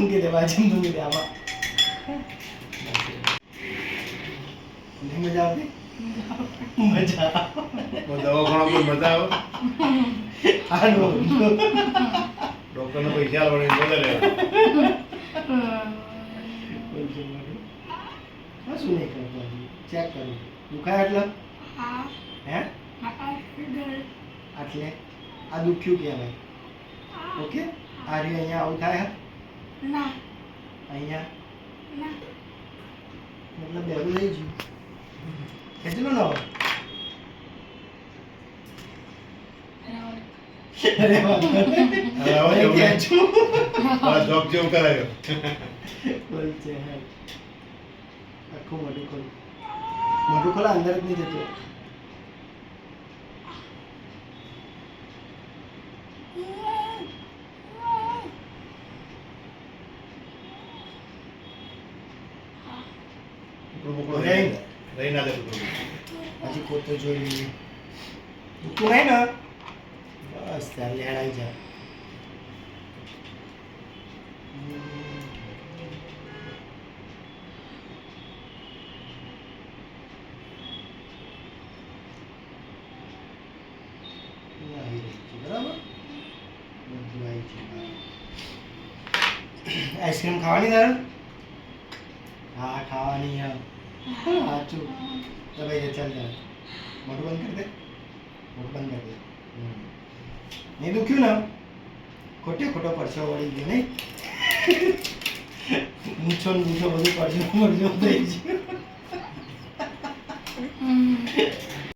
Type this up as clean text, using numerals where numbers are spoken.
મૂકી દે બાજુ મૂકી દે આમાં મજા આવતી મજા દવાખાના પર મજા આવે હાલો ડોક્ટરને પૈસા વળે બોલે શું નહીં કરતો ચેક કરું દુખાય એટલે હે એટલે આ દુખ્યું કહેવાય ઓકે આ રહ્યું અહીંયા આવું થાય અહીંયા મતલબ બેરું લઈ ગયું કેટલું નો અરે આ જોબ જેવું કરાયો બોલ છે આખું મોઢું ખોલા અંદર જ નહીં જતું રહી ના દે હજી પોતે જોઈ લઈએ તું નહીં ને બસ ત્યાં લેડાઈ જાય બરાબર બધું આવી છે આઈસ્ક્રીમ ખાવાની તારે હા ખાવાની સાચું તો ભાઈ ચાલ ચાલ મોઢું બંધ કરી દે મોઢું બંધ કરી દે નહીં દુખ્યું ને ખોટે ખોટો પરસો વળી ગયો નહીં મૂછો ને મૂછો બધું પરસો થઈ ગયું